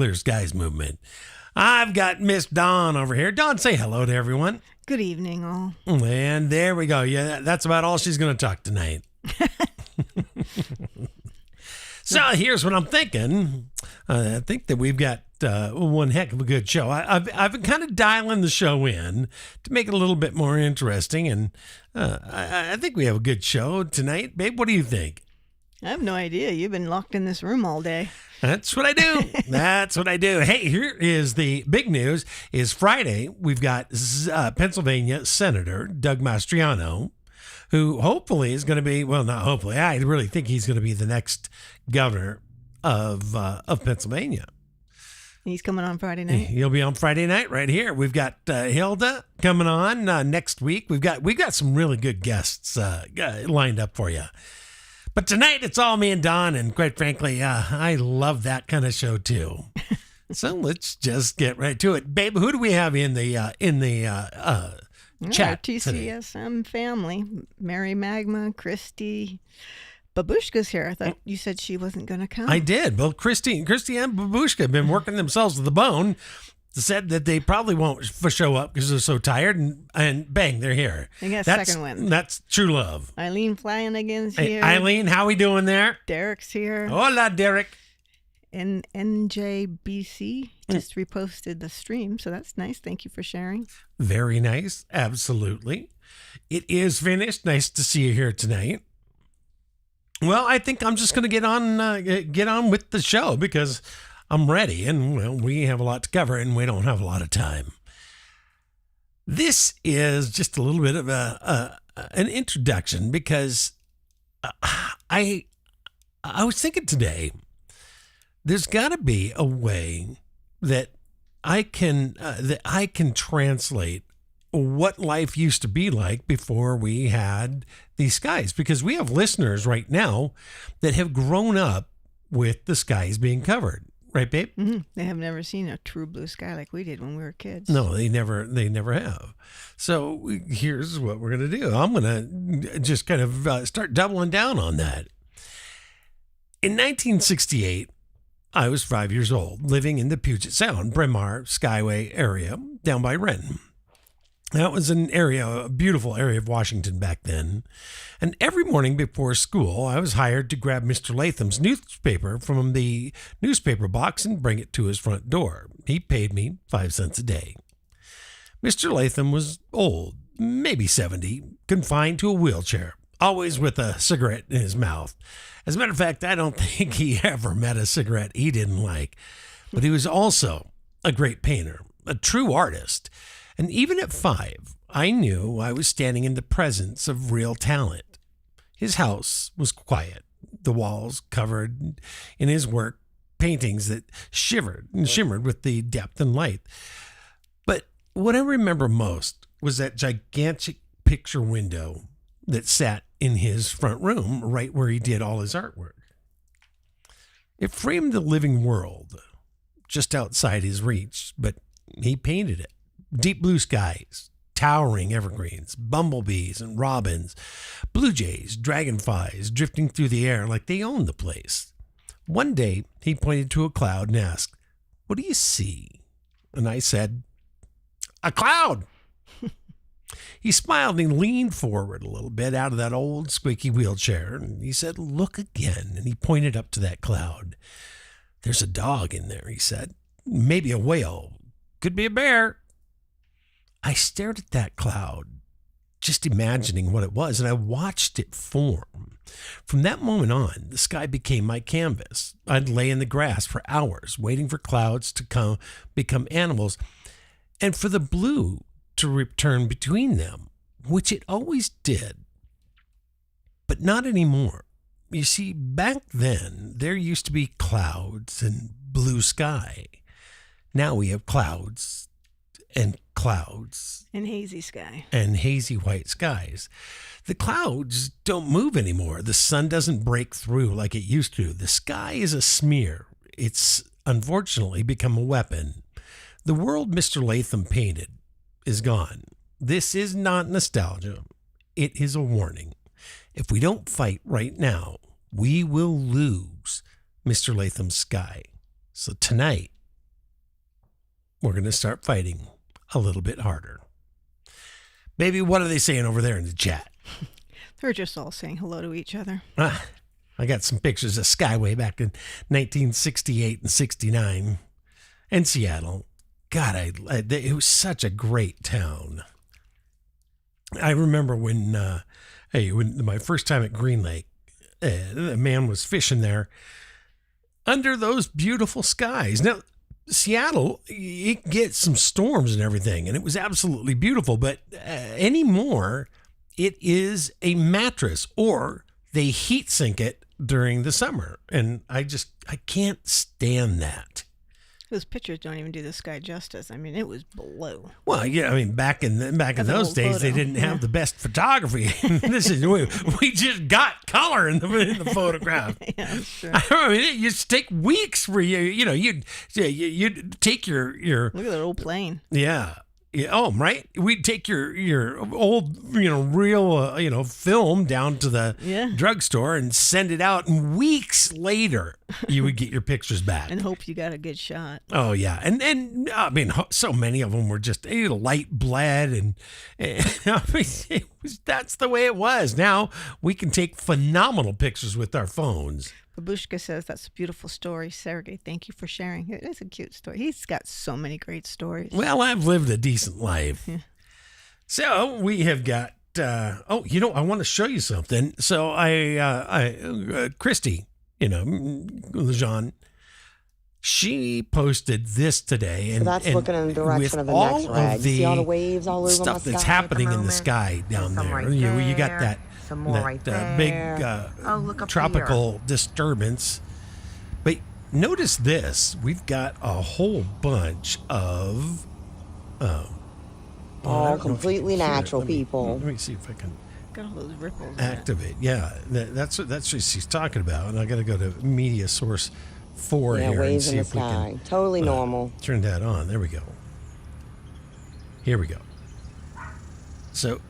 Clear Skies movement. I've got Miss Dawn over here. Dawn, say hello to everyone. Good evening, all. And there we go. Yeah, that's about all she's going to talk tonight. So here's what I'm thinking. I think that we've got one heck of a good show. I've been kind of dialing the show in to make it a little bit more interesting, and I think we have a good show tonight. Babe, what do you think? I have no idea. You've been locked in this room all day. That's what I do. That's what I do. Hey, here is the big news. Is Friday, we've got Pennsylvania Senator Doug Mastriano, who hopefully is going to be, well, not hopefully, I really think he's going to be the next governor of Pennsylvania. He's coming on Friday night. He'll be on Friday night right here. We've got Hilda coming on next week. We've got some really good guests lined up for you. But tonight it's all me and Don, and quite frankly, I love that kind of show too. So let's just get right to it, babe. Who do we have in the chat? Our TCSM family: Mary Magma, Christy, Babushka's here. I thought you said she wasn't going to come. I did. Well, Christy and Babushka have been working themselves to the bone. Said that they probably won't show up because they're so tired, and bang, they're here. They got second win. That's true love. Eileen Flanagan's Hey, here. Eileen, how we doing there? Derek's here. Hola, Derek. And NJBC just reposted the stream, so that's nice. Thank you for sharing. Very nice. Absolutely. It is finished. Nice to see you here tonight. Well, I think I'm just going to get on with the show because I'm ready, and well, we have a lot to cover, and we don't have a lot of time. This is just a little bit of an introduction because I was thinking today, there's got to be a way that I can translate what life used to be like before we had these skies, because we have listeners right now that have grown up with the skies being covered. Right, babe? Mm-hmm. They have never seen a true blue sky like we did when we were kids. No, they never have. So here's what we're going to do. I'm going to just kind of start doubling down on that. In 1968, I was 5 years old, living in the Puget Sound, Bryn Mawr, Skyway area down by Renton. That was a beautiful area of Washington back then. And every morning before school, I was hired to grab Mr. Latham's newspaper from the newspaper box and bring it to his front door. He paid me 5 cents a day. Mr. Latham was old, maybe 70, confined to a wheelchair, always with a cigarette in his mouth. As a matter of fact, I don't think he ever met a cigarette he didn't like. But he was also a great painter, a true artist. And even at 5, I knew I was standing in the presence of real talent. His house was quiet, the walls covered in his work, paintings that shivered and shimmered with the depth and light. But what I remember most was that gigantic picture window that sat in his front room, right where he did all his artwork. It framed the living world just outside his reach, but he painted it. Deep blue skies, towering evergreens, bumblebees and robins, blue jays, dragonflies drifting through the air like they owned the place. One day, he pointed to a cloud and asked, "What do you see?" And I said, "A cloud." He smiled and leaned forward a little bit out of that old squeaky wheelchair, and he said, "Look again." And he pointed up to that cloud. "There's a dog in there," he said. "Maybe a whale. Could be a bear." I stared at that cloud, just imagining what it was, and I watched it form. From that moment on, the sky became my canvas. I'd lay in the grass for hours, waiting for clouds to become animals, and for the blue to return between them, which it always did. But not anymore. You see, back then, there used to be clouds and blue sky. Now we have clouds and hazy sky and hazy white skies. The clouds don't move anymore. The sun doesn't break through like it used to. The sky is a smear. It's unfortunately become a weapon. The world Mr. Latham painted is gone. This is not nostalgia. It is a warning. If we don't fight right now, we will lose Mr. Latham's sky. So tonight, we're going to start fighting a little bit harder. Baby, what are they saying over there in the chat? They're just all saying hello to each other. I got some pictures of Skyway back in 1968 and 69 in Seattle. God, it was such a great town. I remember when my first time at Green Lake, a man was fishing there under those beautiful skies. Now, Seattle, it gets some storms and everything, and it was absolutely beautiful. But anymore, it is a mattress, or they heat sink it during the summer, and I can't stand that. Those pictures don't even do the sky justice. I mean, it was blue. Well, yeah, I mean, back in those days, they didn't have the best photography. This is we just got color in the photograph. Yeah, sure. I mean, it used to take weeks for you'd take your Look at that old plane. Yeah. Yeah, oh, right. We'd take your old, reel, film down to the drugstore and send it out. And weeks later, you would get your pictures back. And hope you got a good shot. Oh, yeah. And I mean, so many of them were just light bled. And I mean, that's the way it was. Now we can take phenomenal pictures with our phones. Babushka says, that's a beautiful story. Sergey, thank you for sharing. It is a cute story. He's got so many great stories. Well, I've lived a decent life. Yeah. So we have got, I want to show you something. So Christy, Lejean, she posted this today. And so that's looking in the direction of the next rag. See all the waves all over stuff that's happening in the sky down there. Right you got that. Some more right there. Big look up tropical here. Disturbance. But notice this. We've got a whole bunch of all completely natural people. Let me see if I can got all those ripples. Activate. Yeah, that's what she's talking about. And I got to go to media source 4 here and see if we can. Totally normal. Turn that on. There we go. Here we go. So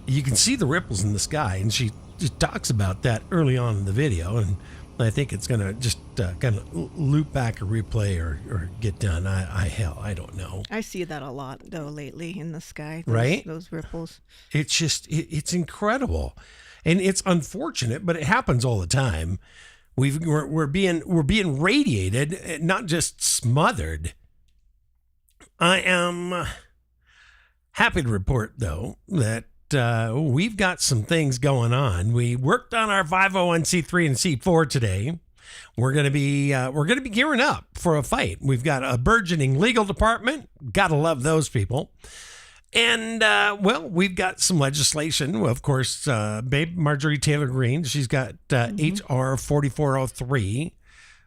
you can see the ripples in the sky, and she just talks about that early on in the video, and I think it's going to just kind of loop back or replay or get done. I don't know. I see that a lot, though, lately in the sky. Right? Those ripples. It's just, it's incredible. And it's unfortunate, but it happens all the time. We're being radiated, not just smothered. I am happy to report, though, that we've got some things going on. We worked on our 501c3 and C4 today. We're going to be gearing up for a fight. We've got a burgeoning legal department. Gotta love those people. And we've got some legislation. Well, of course, Babe Marjorie Taylor Greene. She's got HR 4403.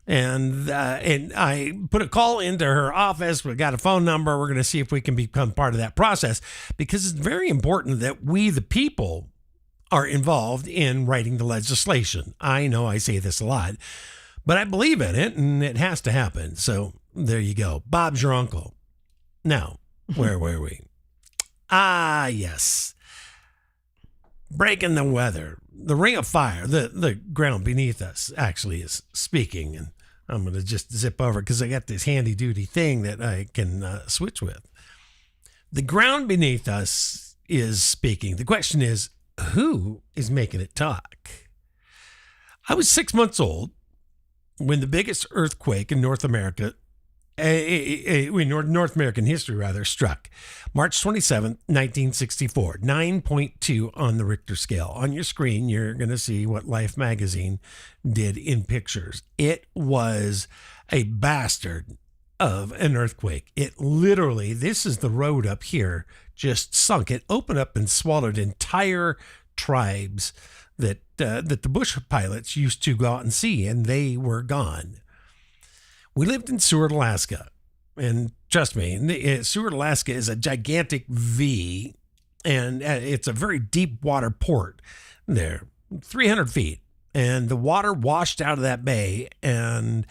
And I put a call into her office. We got a phone number. We're going to see if we can become part of that process, because it's very important that we, the people, are involved in writing the legislation. I know I say this a lot, but I believe in it, and it has to happen. So there you go. Bob's your uncle. Now, where were we? Ah, yes. Breaking the weather. The ring of fire, the ground beneath us actually is speaking, and I'm going to just zip over because I got this handy duty thing that I can switch with. The ground beneath us is speaking. The question is, who is making it talk? I was 6 months old when the biggest earthquake in North American history struck. March 27th, 1964, 9.2 on the Richter scale. On your screen, you're going to see what Life magazine did in pictures. It was a bastard of an earthquake. It literally, this is the road up here, just sunk. It opened up and swallowed entire tribes that the bush pilots used to go out and see, and they were gone. We lived in Seward, Alaska, and trust me, Seward, Alaska is a gigantic V, and it's a very deep water port there, 300 feet, and the water washed out of that bay and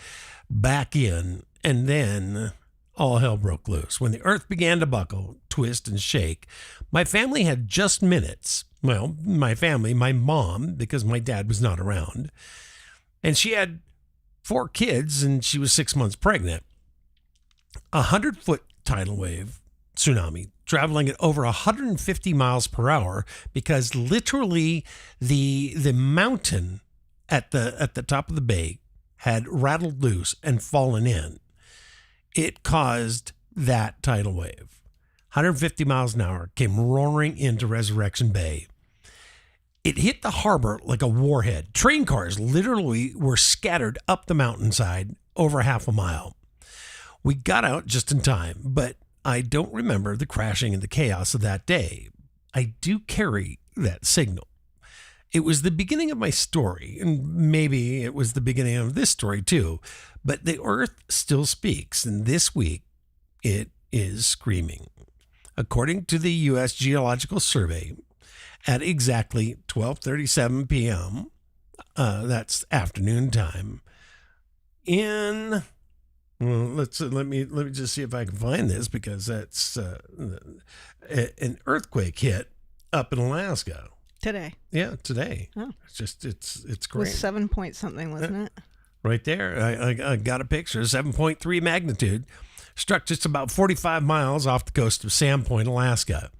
back in, and then all hell broke loose. When the earth began to buckle, twist, and shake, my family had just minutes. Well, my family, my mom, because my dad was not around, and she had 4 kids, and she was 6 months pregnant. 100-foot tidal wave tsunami traveling at over 150 miles per hour because literally the mountain at the top of the bay had rattled loose and fallen in. It caused that tidal wave. 150 miles an hour came roaring into Resurrection Bay. It hit the harbor like a warhead. Train cars literally were scattered up the mountainside over half a mile. We got out just in time, but I don't remember the crashing and the chaos of that day. I do carry that signal. It was the beginning of my story, and maybe it was the beginning of this story too, but the earth still speaks, and this week it is screaming. According to the U.S. Geological Survey, at exactly 12:37 p.m., that's afternoon time, let me just see if I can find this, because that's an earthquake hit up in Alaska Today. Yeah, today. Oh. It's It great. was 7 point something, wasn't it? Right there. I got a picture. 7.3 magnitude. Struck just about 45 miles off the coast of Sandpoint, Alaska.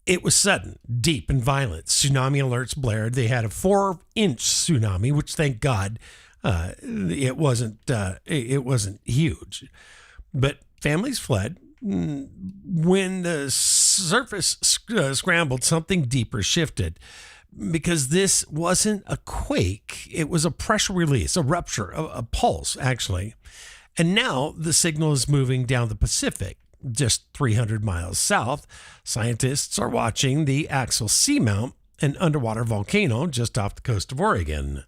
It was sudden, deep, and violent. Tsunami alerts blared. They had a 4-inch tsunami, which, thank God, it wasn't huge. But families fled. When the surface scrambled, something deeper shifted, because this wasn't a quake. It was a pressure release, a rupture, a pulse, actually. And now the signal is moving down the Pacific, just 300 miles south. Scientists are watching the Axel Seamount, an underwater volcano just off the coast of Oregon.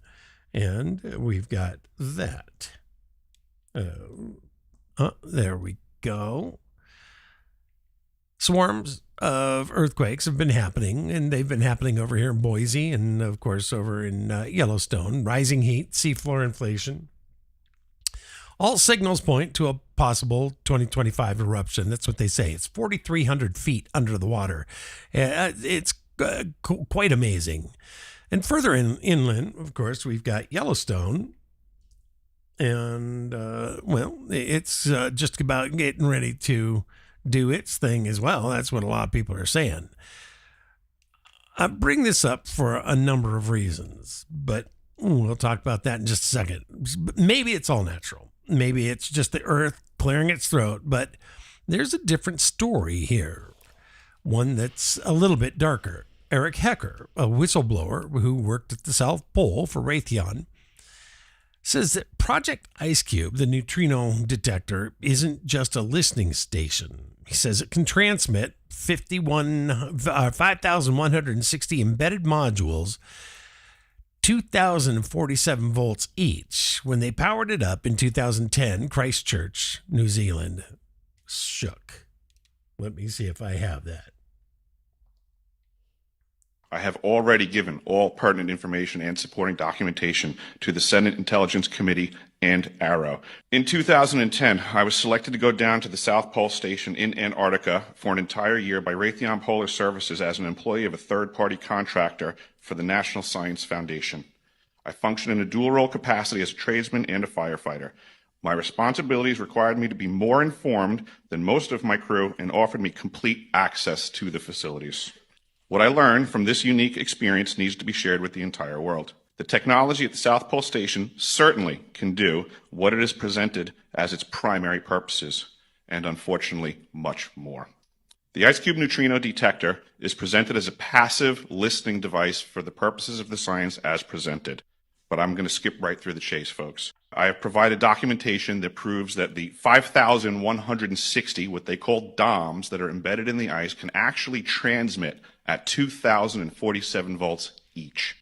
And we've got that. There we go. Swarms of earthquakes have been happening, and they've been happening over here in Boise and, of course, over in Yellowstone. Rising heat, seafloor inflation. All signals point to a possible 2025 eruption. That's what they say. It's 4,300 feet under the water. It's quite amazing. And further inland, of course, we've got Yellowstone. And, it's just about getting ready to do its thing as well. That's what a lot of people are saying. I bring this up for a number of reasons, but we'll talk about that in just a second. Maybe it's all natural. Maybe it's just the earth clearing its throat, but there's a different story here. One that's a little bit darker. Eric Hecker, a whistleblower who worked at the South Pole for Raytheon, says that Project IceCube, the neutrino detector, isn't just a listening station. He says it can transmit 5,160 embedded modules, 2,047 volts each. When they powered it up in 2010, Christchurch, New Zealand, shook. Let me see if I have that. I have already given all pertinent information and supporting documentation to the Senate Intelligence Committee and AARO. In 2010, I was selected to go down to the South Pole Station in Antarctica for an entire year by Raytheon Polar Services as an employee of a third-party contractor for the National Science Foundation. I function in a dual-role capacity as a tradesman and a firefighter. My responsibilities required me to be more informed than most of my crew and offered me complete access to the facilities. What I learned from this unique experience needs to be shared with the entire world. The technology at the South Pole Station certainly can do what it is presented as its primary purposes, and unfortunately, much more. The IceCube neutrino detector is presented as a passive listening device for the purposes of the science as presented. But I'm going to skip right through the chase, folks. I have provided documentation that proves that the 5,160, what they call DOMs, that are embedded in the ice can actually transmit at 2,047 volts each.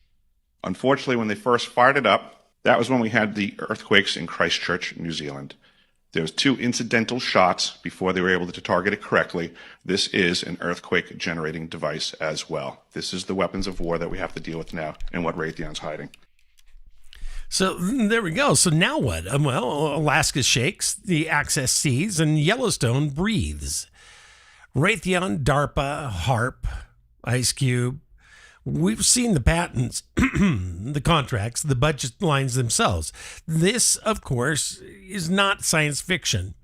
Unfortunately, when they first fired it up, that was when we had the earthquakes in Christchurch, New Zealand. There was 2 incidental shots before they were able to target it correctly. This is an earthquake generating device as well. This is the weapons of war that we have to deal with now and what Raytheon's hiding. So there we go. So now what? Well, Alaska shakes, the Access sees, and Yellowstone breathes. Raytheon, DARPA, HARP, IceCube. We've seen the patents, the contracts, the budget lines themselves. This, of course, is not science fiction.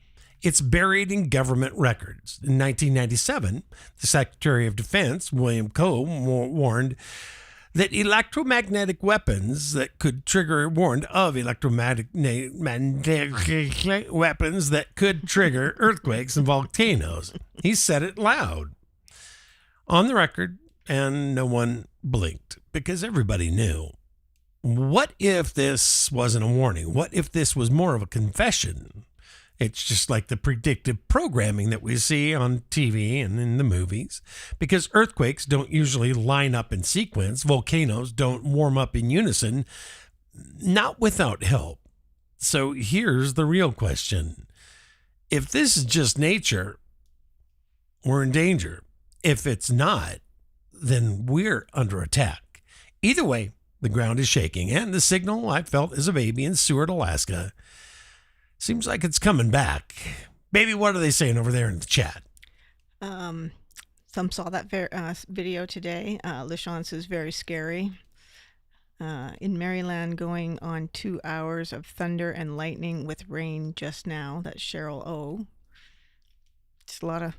It's buried in government records. In 1997, the Secretary of Defense, William Coe, warned that electromagnetic weapons that could trigger weapons that could trigger earthquakes and volcanoes. He said it loud on the record, and no one blinked because everybody knew. What if this wasn't a warning? What if this was more of a confession? It's just like the predictive programming that we see on TV and in the movies. Because earthquakes don't usually line up in sequence. Volcanoes don't warm up in unison, not without help. So here's the real question. If this is just nature, we're in danger. If it's not, then we're under attack. Either way, the ground is shaking, and the signal I felt as a baby in Seward, Alaska, seems like it's coming back. Baby, what are they saying over there in the chat? Some saw that video today. LaShawn says very scary. In Maryland, going on 2 hours of thunder and lightning with rain just now. That's Cheryl O. Just a lot of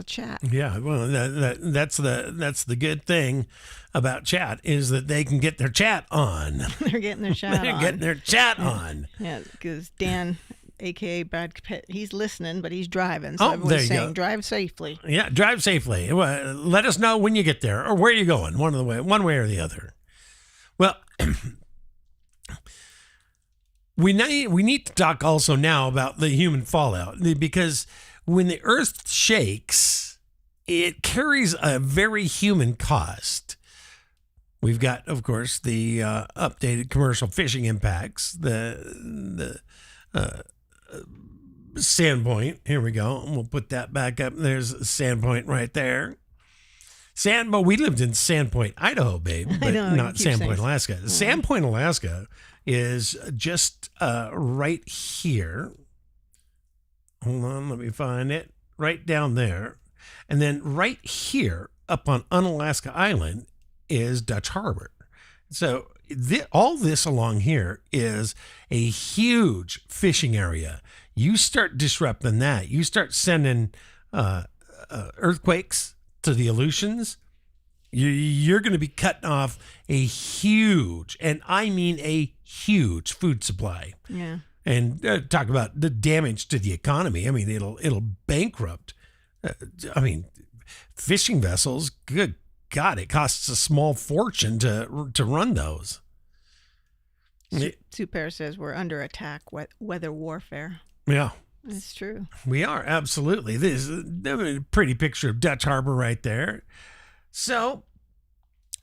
chat. Yeah, well, that's the good thing about chat is that they can get their chat on. They're getting their chat on. They're getting their chat on. Yeah, because Dan, a.k.a. Brad Pitt, he's listening, but he's driving. So everyone's saying, drive safely. Yeah, drive safely. Well, let us know when you get there or where you're going, one way or the other. Well, we need to talk also now about the human fallout, because when the earth shakes, it carries a very human cost. We've got, of course, the updated commercial fishing impacts, the Sandpoint. Here we go. And we'll put that back up. There's Sandpoint right there. But we lived in Sandpoint, Idaho, babe, but not Sandpoint, Alaska. Sandpoint, Alaska is just right here. Hold on, let me find it. Right down there. And then right here up on Unalaska Island is Dutch Harbor. So all this along here is a huge fishing area. You start disrupting that. You start sending earthquakes to the Aleutians. You're going to be cutting off a huge, and I mean a huge food supply. Yeah. And talk about the damage to the economy. I mean, it'll bankrupt. Fishing vessels. Good God, it costs a small fortune to run those. Super says we're under attack. Weather warfare. Yeah, it's true. We are, absolutely. This is a pretty picture of Dutch Harbor right there. So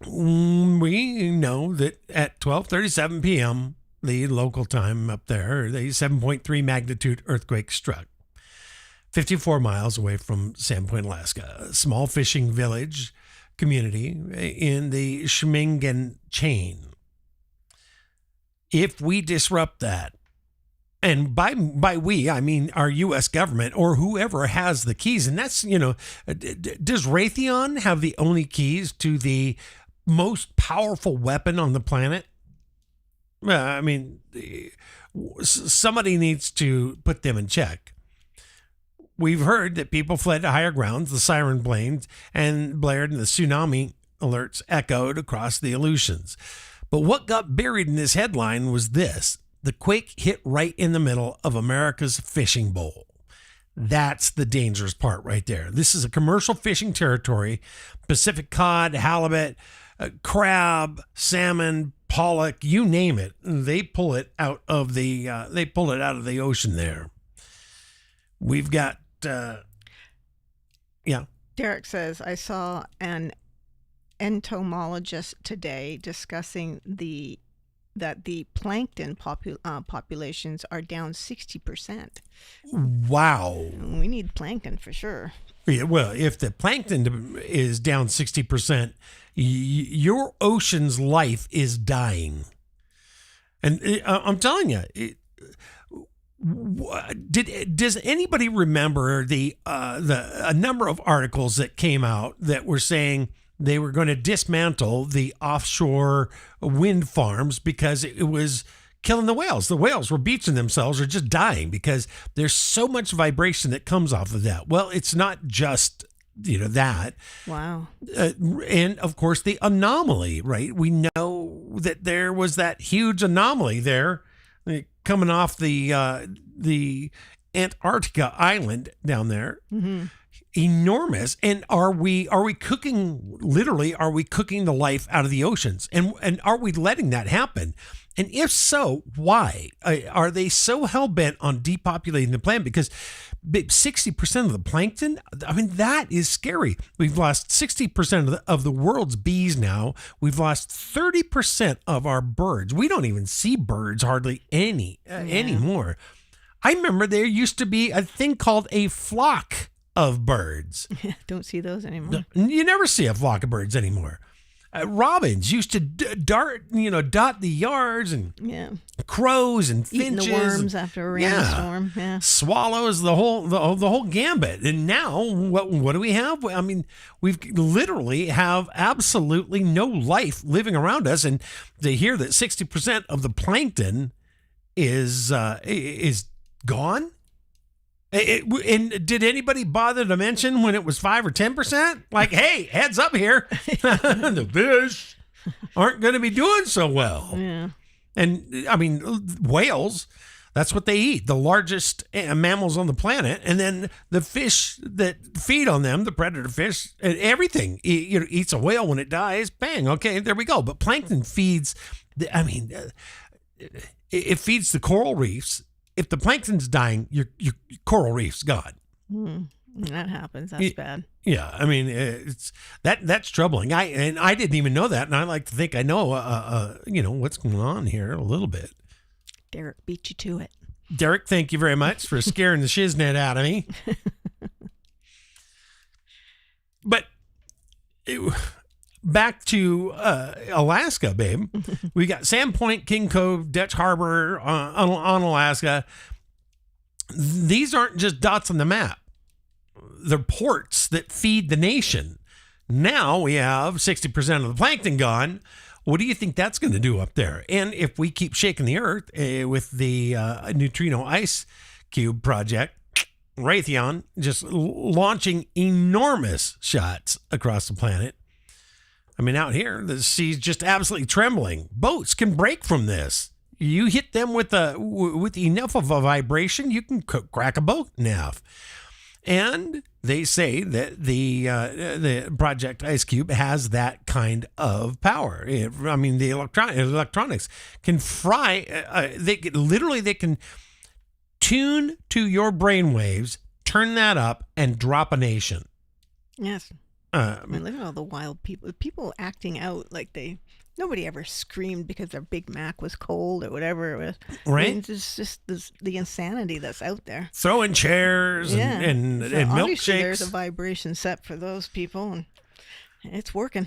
we know that at 12:37 p.m. the local time up there, the 7.3 magnitude earthquake struck 54 miles away from Sandpoint, Alaska, a small fishing village community in the Schmingen chain. If we disrupt that, and by we, I mean our U.S. government or whoever has the keys, and that's, does Raytheon have the only keys to the most powerful weapon on the planet? I mean, somebody needs to put them in check. We've heard that people fled to higher grounds, the siren blamed and blared, and the tsunami alerts echoed across the Aleutians. But what got buried in this headline was this: the quake hit right in the middle of America's fishing bowl. That's the dangerous part right there. This is a commercial fishing territory. Pacific cod, halibut, crab, salmon, pollock, you name it. They pull it out of the ocean there. We've got Derek says, I saw an entomologist today discussing that the plankton populations are down 60%. Wow. We need plankton for sure. Yeah, well, if the plankton is down 60%, your ocean's life is dying. And I'm telling you, does anybody remember a number of articles that came out that were saying they were going to dismantle the offshore wind farms because it was killing the whales. The whales were beaching themselves or just dying because there's so much vibration that comes off of that. Well, it's not just, that. Wow. And of course, the anomaly, right? We know that there was that huge anomaly there coming off the Antarctica island down there. Mm-hmm. Enormous. And are we cooking, literally, are we cooking the life out of the oceans? And are we letting that happen? And if so, why? Are they so hell-bent on depopulating the planet? Because 60% of the plankton, I mean, that is scary. We've lost 60% of the world's bees now. We've lost 30% of our birds. We don't even see birds hardly anymore. I remember there used to be a thing called a flock of birds. Don't see those anymore. You never see a flock of birds anymore. Robins used to dot the yards, and crows and finches, eating the worms after a rainstorm. Yeah. Swallows, the whole gambit. And now what do we have? I mean, we've literally have absolutely no life living around us, and to hear that 60% of the plankton is gone. And did anybody bother to mention when it was 5 or 10%? Like, hey, heads up here. The fish aren't going to be doing so well. Yeah. And I mean, whales, that's what they eat, the largest mammals on the planet. And then the fish that feed on them, the predator fish, and everything, eats a whale when it dies. Bang. Okay, there we go. But plankton feeds, it feeds the coral reefs. If the plankton's dying, your coral reef's gone. That happens. That's bad. Yeah, I mean, that's troubling. I didn't even know that, and I like to think I know, what's going on here a little bit. Derek beat you to it. Derek, thank you very much for scaring the shiznit out of me. But back to Alaska, babe. We got Sand Point, King Cove, Dutch Harbor on Alaska. These aren't just dots on the map. They're ports that feed the nation. Now we have 60% of the plankton gone. What do you think that's going to do up there? And if we keep shaking the earth with the neutrino ice cube project, Raytheon just launching enormous shots across the planet. I mean, out here, the sea's just absolutely trembling. Boats can break from this. You hit them with enough of a vibration, you can crack a boat in half. And they say that the Project Ice Cube has that kind of power. The electronics can fry. They can tune to your brainwaves, turn that up, and drop a nation. Yes. Look at all the wild people acting out like nobody ever screamed because their Big Mac was cold or whatever it was. Right. It's just the insanity that's out there. Throwing chairs and milkshakes. There's a vibration set for those people, and it's working.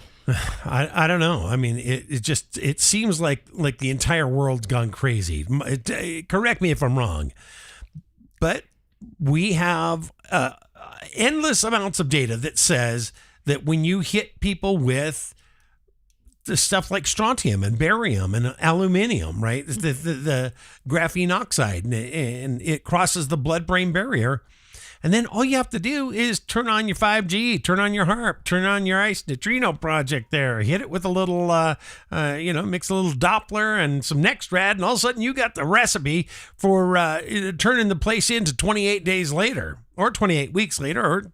I don't know. I mean, it seems like the entire world's gone crazy. Correct me if I'm wrong, but we have endless amounts of data that says that when you hit people with the stuff like strontium and barium and aluminium, right? The graphene oxide, and it crosses the blood-brain barrier. And then all you have to do is turn on your 5G, turn on your HAARP, turn on your ICE neutrino project there, hit it with a little, mix a little Doppler and some Nextrad, and all of a sudden you got the recipe for turning the place into 28 days later, or 28 weeks later, or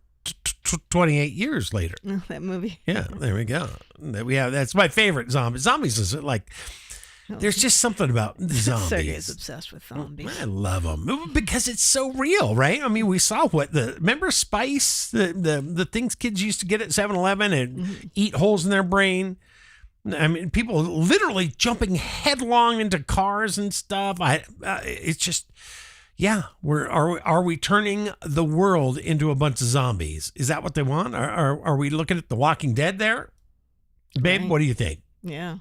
28 years later. Oh, that movie. Yeah, there we go. That's my favorite zombie. Zombies is like, there's just something about zombies. Serge is obsessed with zombies. I love them because it's so real, right? I mean, we saw remember Spice, the things kids used to get at 7-Eleven and eat holes in their brain. I mean, people literally jumping headlong into cars and stuff. It's just, yeah. Are we turning the world into a bunch of zombies? Is that what they want? Are we looking at The Walking Dead there, babe? Right. What do you think? Yeah.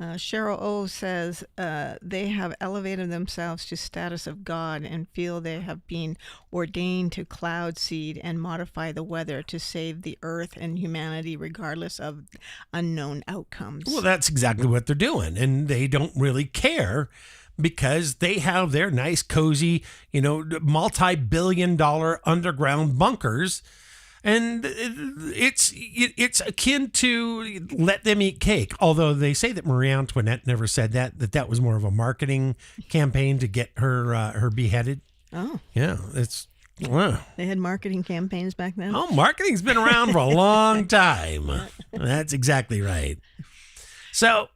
Cheryl O says they have elevated themselves to status of God and feel they have been ordained to cloud seed and modify the weather to save the earth and humanity regardless of unknown outcomes. Well, that's exactly what they're doing, and they don't really care because they have their nice, cozy, multi-billion-dollar underground bunkers. And it's akin to let them eat cake. Although they say that Marie Antoinette never said that was more of a marketing campaign to get her beheaded. Oh. Yeah, They had marketing campaigns back then? Oh, marketing's been around for a long time. That's exactly right. So,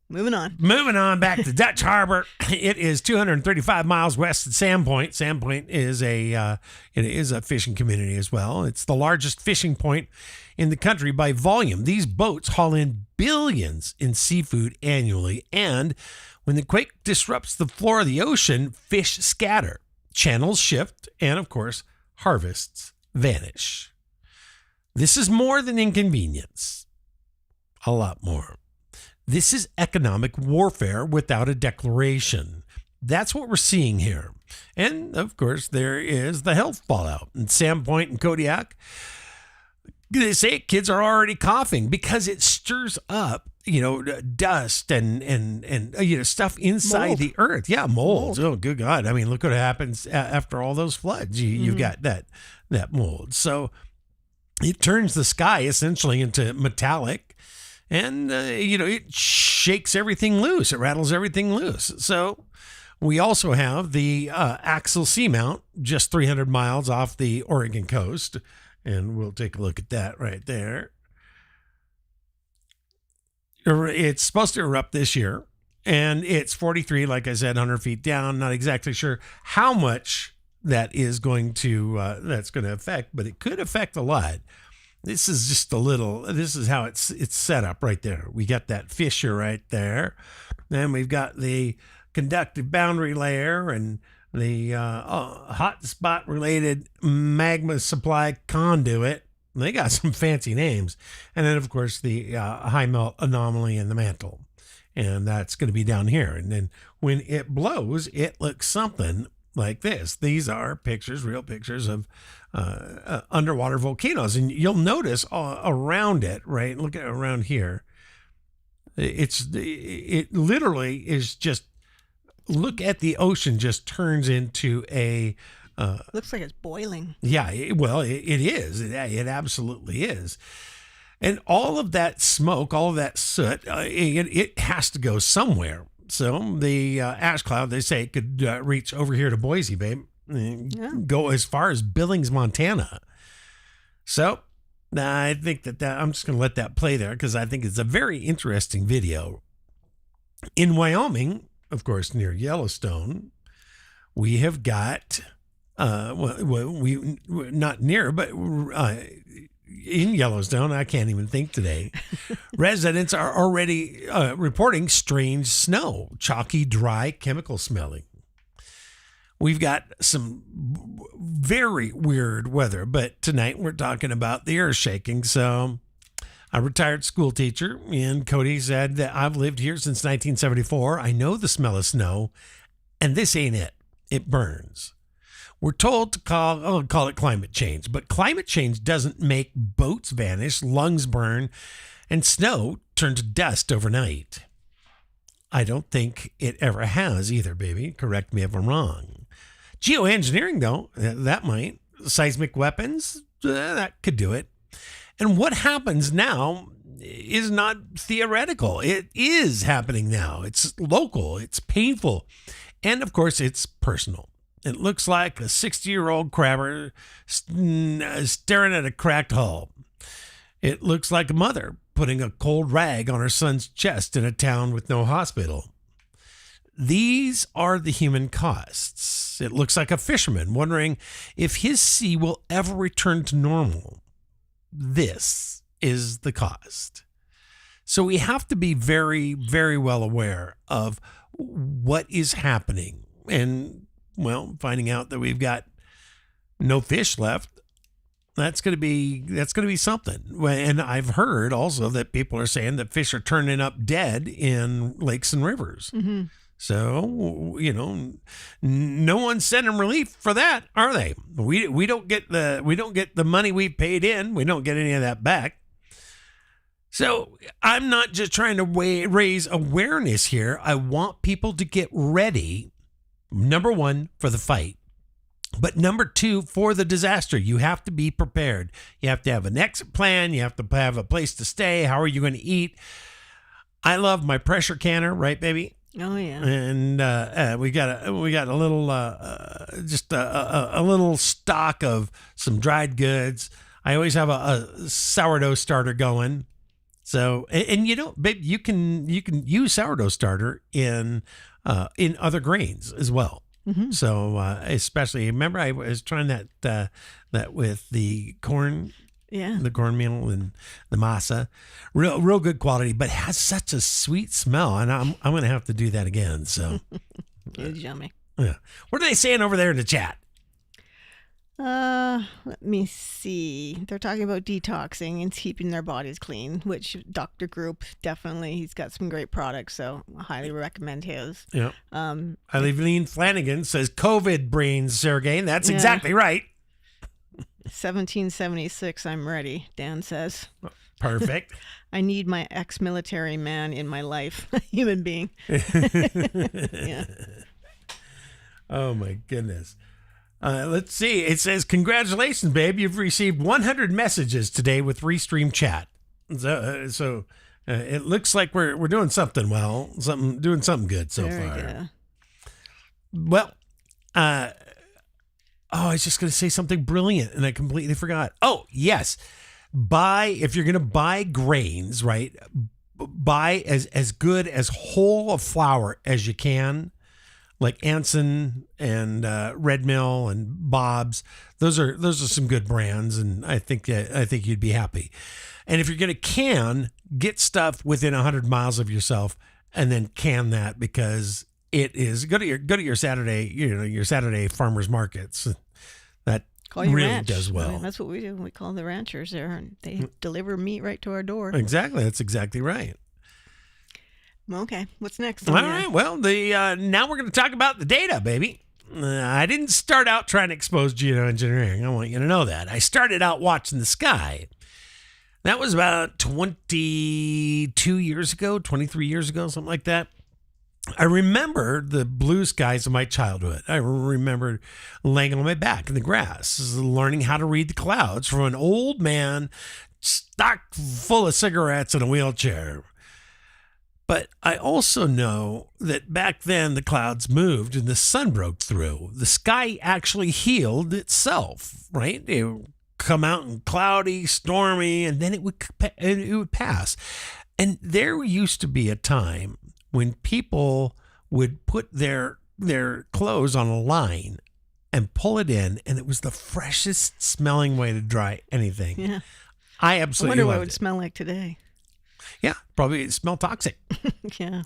moving on back to Dutch Harbor. It is 235 miles west of Sandpoint. Sandpoint is a fishing community as well. It's the largest fishing point in the country by volume. These boats haul in billions in seafood annually, and when the quake disrupts the floor of the ocean, fish scatter, channels shift, and of course, harvests vanish. This is more than inconvenience. A lot more. This is economic warfare without a declaration. That's what we're seeing here. And, of course, there is the health fallout. In Sandpoint and Kodiak, they say kids are already coughing because it stirs up, dust and stuff inside Mold. the earth. Yeah, mold. Oh, good God. I mean, look what happens after all those floods. You've got that mold. So it turns the sky essentially into metallic. And, it shakes everything loose. It rattles everything loose. So we also have the Axel Seamount, just 300 miles off the Oregon coast. And we'll take a look at that right there. It's supposed to erupt this year. And it's 43, like I said, 100 feet down. Not exactly sure how much that is going to affect, but it could affect a lot. This is just this is how it's set up right there. We got that fissure right there. Then we've got the conductive boundary layer and the hot spot related magma supply conduit. They got some fancy names. And then, of course, the high melt anomaly in the mantle. And that's going to be down here. And then when it blows, it looks something like this. These are real pictures of underwater volcanoes, and you'll notice around it, right? Look at around here. It literally is just, look at the ocean just turns into a. Looks like it's boiling. Yeah, it is. It absolutely is. And all of that smoke, all of that soot, it has to go somewhere. So the ash cloud, they say it could reach over here to Boise, babe. Go as far as Billings, Montana. So I think that I'm just going to let that play there because I think it's a very interesting video. In Wyoming, of course, near Yellowstone, we have got, we not near, but in Yellowstone, I can't even think today, residents are already reporting strange snow, chalky, dry, chemical smelling. We've got some very weird weather, but tonight we're talking about the earth shaking. So a retired school teacher in Cody said that I've lived here since 1974. I know the smell of snow, and this ain't it. It burns. We're told to call it climate change, but climate change doesn't make boats vanish, lungs burn, and snow turn to dust overnight. I don't think it ever has either, baby. Correct me if I'm wrong. Geoengineering, though, that might. Seismic weapons, that could do it. And what happens now is not theoretical. It is happening now. It's local. It's painful. And, of course, it's personal. It looks like a 60-year-old crabber staring at a cracked hull. It looks like a mother putting a cold rag on her son's chest in a town with no hospital. These are the human costs. It looks like a fisherman wondering if his sea will ever return to normal. This is the cost. So we have to be very, very well aware of what is happening. And, well, finding out that we've got no fish left, that's going to be something. And I've heard also that people are saying that fish are turning up dead in lakes and rivers. Mm-hmm. So, no one's sending relief for that, are they? We don't get the money we paid in. We don't get any of that back. So I'm not just trying to raise awareness here. I want people to get ready, number one, for the fight. But number two, for the disaster. You have to be prepared. You have to have an exit plan. You have to have a place to stay. How are you going to eat? I love my pressure canner, right, baby? Oh yeah. And we got a little just a little stock of some dried goods. I always have a sourdough starter going. So and you know, babe, you can use sourdough starter in other grains as well. Mm-hmm. So especially, remember I was trying that with the corn. Yeah. The cornmeal and the masa, real good quality, but has such a sweet smell, and I'm gonna have to do that again. So It's yummy. yeah. What are they saying over there in the chat? Let me see. They're talking about detoxing and keeping their bodies clean, which Dr. Group definitely, he's got some great products, so I highly recommend his. Yeah. Eileen Flanagan says COVID brains, Sergey. That's exactly right. 1776, I'm ready, Dan says. Perfect. I need my ex-military man in my life, human being. Yeah. Oh, my goodness. Let's see. It says, congratulations, babe. You've received 100 messages today with Restream Chat. So it looks like we're doing something well, doing something good so Very far. good. Well, I was just going to say something brilliant, and I completely forgot. Oh, yes. If you're going to buy grains, right, buy as good as whole of flour as you can, like Anson and Red Mill and Bob's. Those are some good brands, and I think you'd be happy. And if you're going to get stuff within 100 miles of yourself, and then can that, because it is go to your Saturday, your Saturday farmers markets. That really ranch. does well. I mean, that's what we do. We call the ranchers there, and they deliver meat right to our door. Exactly. That's exactly right. Okay, what's next? All right. Well, now we're going to talk about the data, baby. I didn't start out trying to expose geoengineering. I want you to know that. I started out watching the sky. That was about 22 years ago, 23 years ago, something like that. I remember the blue skies of my childhood. I remember laying on my back in the grass, learning how to read the clouds from an old man stocked full of cigarettes in a wheelchair. But I also know that back then the clouds moved and the sun broke through. The sky actually healed itself, right? It would come out in cloudy, stormy, and then it would pass. And there used to be a time when people would put their clothes on a line and pull it in, and it was the freshest smelling way to dry anything. Yeah. I absolutely wonder what it loved would smell like today. Yeah, probably it smelled toxic. Yeah.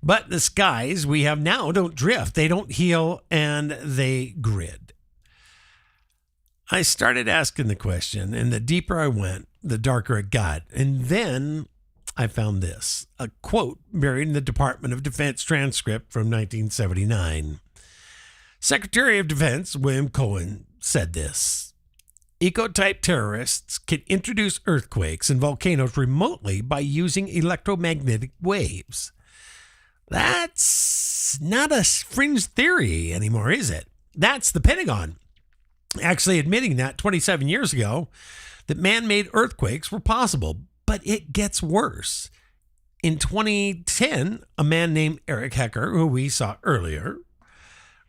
But the skies we have now don't drift. They don't heal, and they grid. I started asking the question, and the deeper I went, the darker it got. And then I found this, a quote buried in the Department of Defense transcript from 1979. Secretary of Defense William Cohen said this: eco-type terrorists can introduce earthquakes and volcanoes remotely by using electromagnetic waves. That's not a fringe theory anymore, is it? That's the Pentagon actually admitting that 27 years ago that man-made earthquakes were possible. But it gets worse. In 2010, a man named Eric Hecker, who we saw earlier,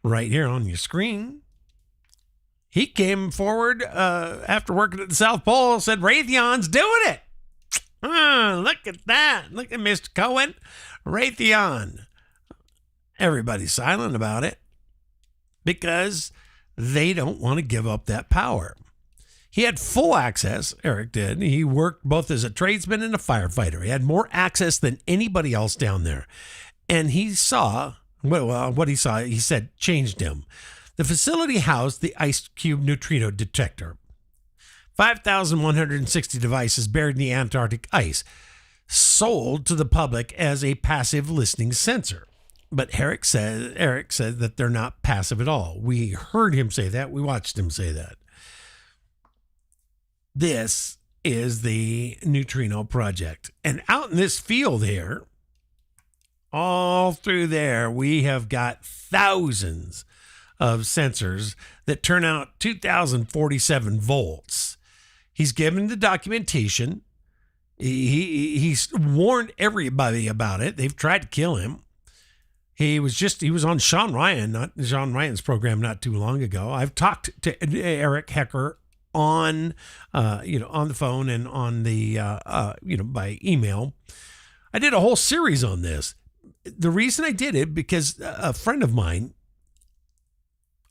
right here on your screen, he came forward after working at the South Pole, said Raytheon's doing it. Look at that. Look at Mr. Cohen. Raytheon. Everybody's silent about it because they don't want to give up that power. He had full access, Eric did. He worked both as a tradesman and a firefighter. He had more access than anybody else down there. And he saw, what he saw, he said, changed him. The facility housed the ice cube neutrino detector. 5,160 devices buried in the Antarctic ice, sold to the public as a passive listening sensor. But Eric said that they're not passive at all. We heard him say that. We watched him say that. This is the neutrino project. And out in this field here, all through there, we have got thousands of sensors that turn out 2,047 volts. He's given the documentation. He's warned everybody about it. They've tried to kill him. He was on Sean Ryan's program not too long ago. I've talked to Eric Hecker on the phone and on the by email. I did a whole series on this. The reason I did it because a friend of mine,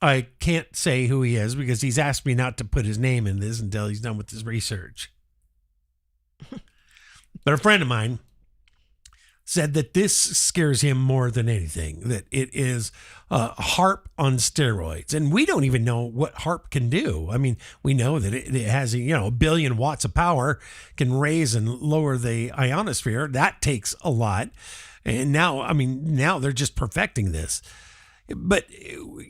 I can't say who he is because he's asked me not to put his name in this until he's done with his research. But a friend of mine said that this scares him more than anything, that it is HARP on steroids. And we don't even know what HARP can do. I mean, we know that it has, a billion watts of power, can raise and lower the ionosphere. That takes a lot. And now they're just perfecting this. But,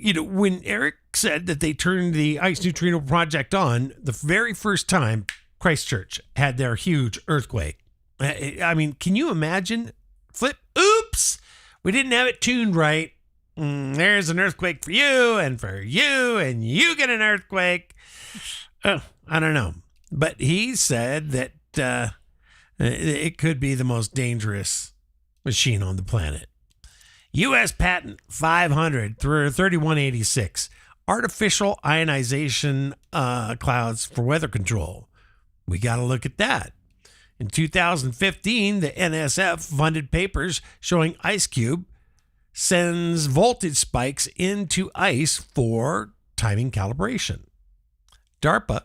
when Eric said that they turned the Ice Neutrino Project on, the very first time Christchurch had their huge earthquake. I mean, can you imagine? Flip, oops, we didn't have it tuned right. There's an earthquake for you, and you get an earthquake. Oh, I don't know. But he said that it could be the most dangerous machine on the planet. U.S. patent 500 through 3186. Artificial ionization clouds for weather control. We got to look at that. In 2015, the NSF funded papers showing IceCube sends voltage spikes into ice for timing calibration. DARPA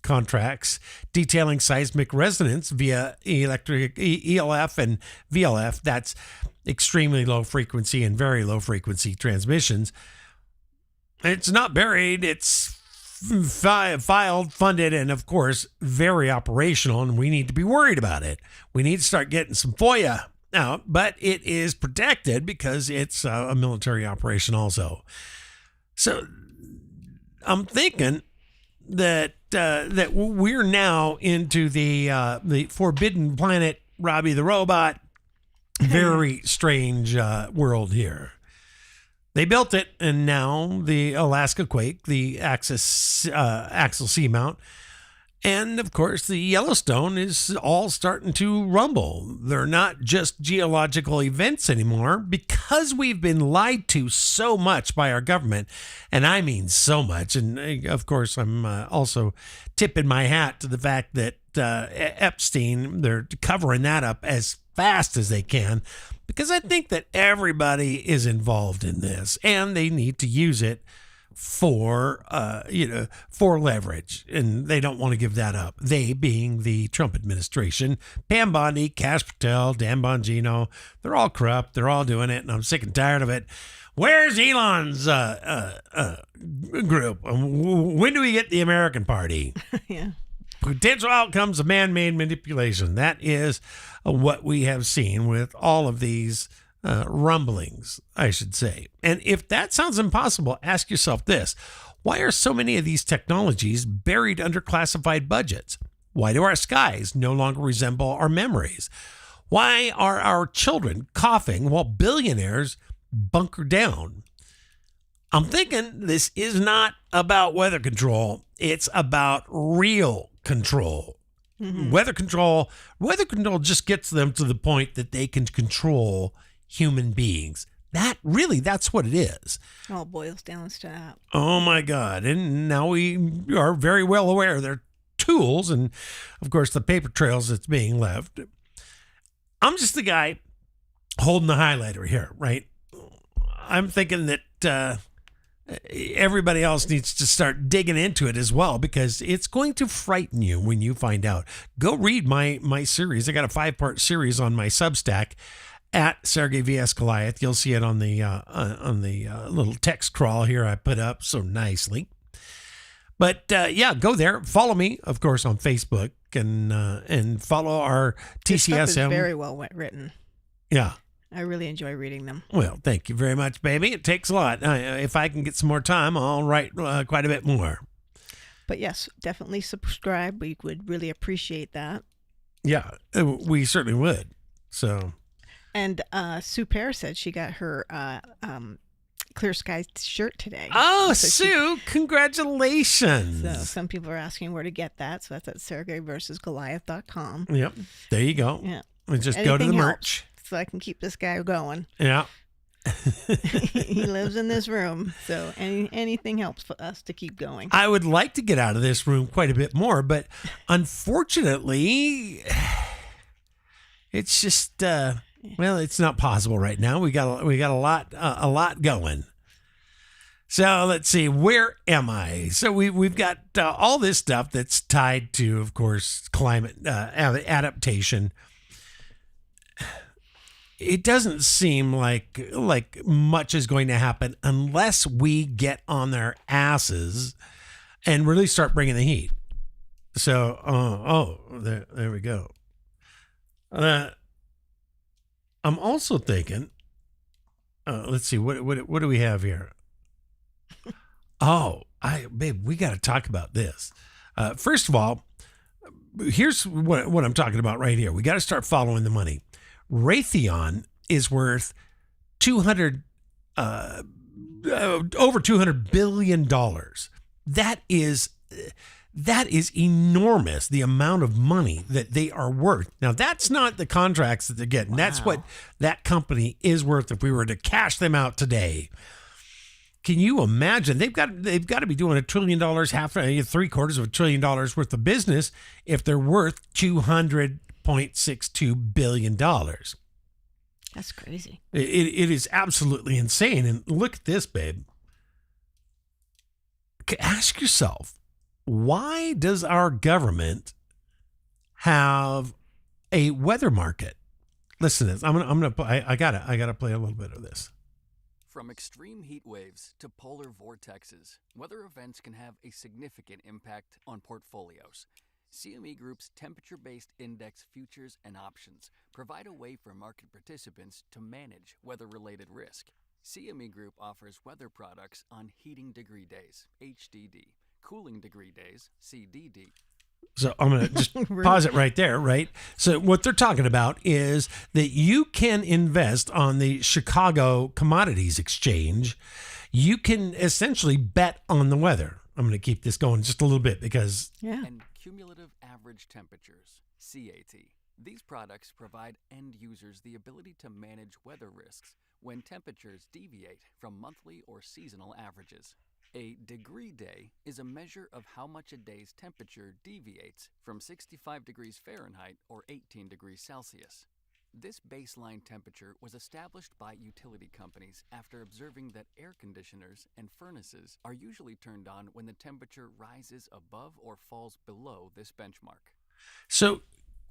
contracts detailing seismic resonance via electric ELF and VLF. That's extremely low frequency and very low frequency transmissions. It's not buried. It's filed, funded, and of course, very operational, and we need to be worried about it. We need to start getting some FOIA out, but it is protected because it's a military operation also. So I'm thinking that we're now into the Forbidden Planet, Robbie the Robot, very strange world here. They built it, and now the Alaska quake, the axial seamount, and of course the Yellowstone is all starting to rumble. They're not just geological events anymore because we've been lied to so much by our government, and I mean so much. And of course, I'm also tipping my hat to the fact that Epstein, they're covering that up as fast as they can, because I think that everybody is involved in this and they need to use it for leverage, and they don't want to give that up. They being the Trump administration, Pam Bondi, Kash Patel, Dan Bongino, they're all corrupt. They're all doing it, and I'm sick and tired of it. Where's Elon's group? When do we get the American Party? Yeah. Potential outcomes of man-made manipulation. That is what we have seen with all of these rumblings, I should say. And if that sounds impossible, ask yourself this. Why are so many of these technologies buried under classified budgets? Why do our skies no longer resemble our memories? Why are our children coughing while billionaires bunker down? I'm thinking this is not about weather control. It's about real control. Mm-hmm. Weather control just gets them to the point that they can control human beings. That's what it is. It all boils down to that. Oh my God. And now we are very well aware they're tools, and of course the paper trails that's being left. I'm just the guy holding the highlighter here, right? I'm thinking that everybody else needs to start digging into it as well, because it's going to frighten you when you find out. Go read my series. I got a 5-part series on my Substack at Sergey VS Goliath. You'll see it on the little text crawl here I put up so nicely. But go there. Follow me, of course, on Facebook, and follow our TCSM. This stuff is very well written. Yeah. I really enjoy reading them. Well, thank you very much, baby. It takes a lot. If I can get some more time, I'll write quite a bit more. But yes, definitely subscribe. We would really appreciate that. Yeah, we certainly would. So, and Sue Pear said she got her Clear Sky shirt today. Oh, so Sue, congratulations. So some people are asking where to get that. So that's at SergeVersusGoliath.com. Yep. There you go. Yeah. And just go to the merch. So I can keep this guy going. Yeah. He lives in this room. So anything helps for us to keep going. I would like to get out of this room quite a bit more, but unfortunately, it's just well, it's not possible right now. We got a lot going. So let's see, where am I? So we've got all this stuff that's tied to, of course, climate adaptation. It doesn't seem like much is going to happen unless we get on their asses and really start bringing the heat. So, there we go. I'm also thinking, let's see, what do we have here? Babe, we got to talk about this. First of all, here's what I'm talking about right here. We got to start following the money. Raytheon is worth over $200 billion. That is enormous, the amount of money that they are worth. Now, that's not the contracts that they're getting. Wow. That's what that company is worth if we were to cash them out today. Can you imagine? They've got to be doing $1 trillion, $750 billion worth of business if they're worth $200.62 billion. That's crazy. It is absolutely insane. And look at this, babe. Ask yourself, why does our government have a weather market? Listen to this. I gotta play a little bit of this. From extreme heat waves to polar vortexes, weather events can have a significant impact on portfolios. CME Group's temperature-based index futures and options provide a way for market participants to manage weather-related risk. CME Group offers weather products on heating degree days, HDD, cooling degree days, CDD. So I'm going to just pause it right there, right? So what they're talking about is that you can invest on the Chicago Commodities Exchange. You can essentially bet on the weather. I'm going to keep this going just a little bit because... Yeah. And cumulative average temperatures, CAT. These products provide end users the ability to manage weather risks when temperatures deviate from monthly or seasonal averages. A degree day is a measure of how much a day's temperature deviates from 65 degrees Fahrenheit or 18 degrees Celsius. This baseline temperature was established by utility companies after observing that air conditioners and furnaces are usually turned on when the temperature rises above or falls below this benchmark. So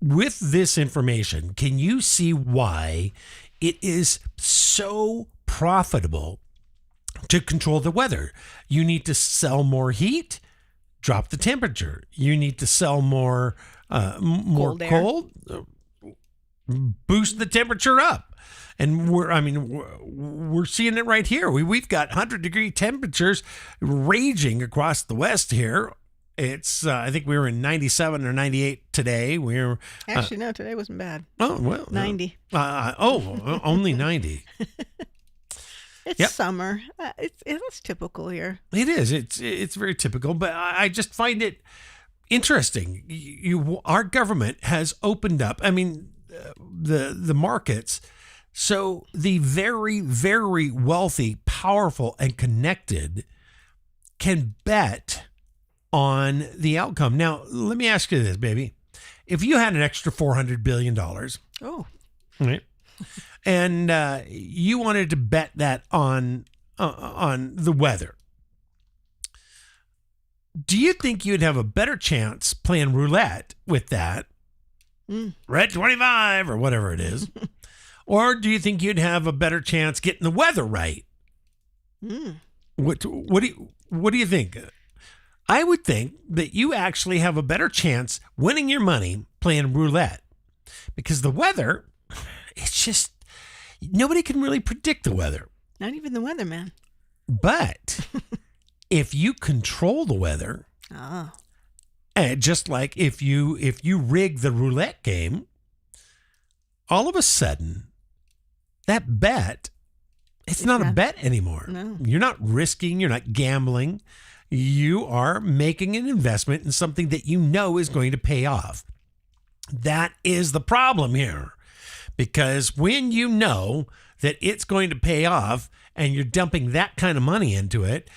with this information, can you see why it is so profitable to control the weather? You need to sell more heat, drop the temperature. You need to sell more cold, boost the temperature up. And we're seeing it right here. We've got 100-degree temperatures raging across the West here. It's I think we were in 97 or 98 today. Actually, no, today wasn't bad. Oh, well. 90. Only 90. It's summer. It's typical here. It is. It's very typical, but I just find it interesting. Our government has opened up. The markets. So the very, very wealthy, powerful, and connected can bet on the outcome. Now, let me ask you this, baby. If you had an extra $400 billion, right, and you wanted to bet that on the weather, do you think you'd have a better chance playing roulette with that, red 25 or whatever it is, or do you think you'd have a better chance getting the weather right? What do you think? I would think that you actually have a better chance winning your money playing roulette, because the weather, it's just, nobody can really predict the weather. Not even the weatherman. But if you control the weather, And just like if you rig the roulette game, all of a sudden, that bet, it's not a bet anymore. No. You're not risking, you're not gambling. You are making an investment in something that you know is going to pay off. That is the problem here. Because when you know that it's going to pay off and you're dumping that kind of money into it,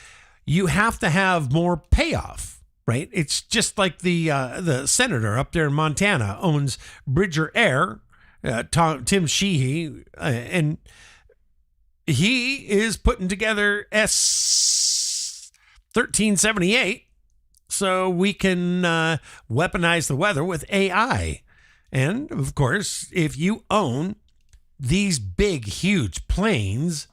you have to have more payoff, right? It's just like the senator up there in Montana owns Bridger Air, Tim Sheehy, and he is putting together S-1378 so we can weaponize the weather with AI. And, of course, if you own these big, huge planes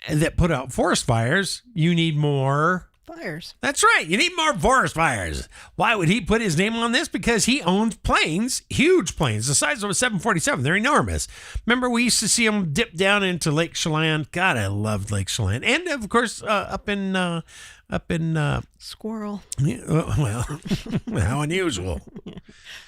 that put out forest fires, you need more fires. That's right. You need more forest fires. Why would he put his name on this? Because he owns planes, huge planes, the size of a 747. They're enormous. Remember, we used to see them dip down into Lake Chelan. God, I loved Lake Chelan. And, of course, up in Squirrel. Yeah, well, how unusual.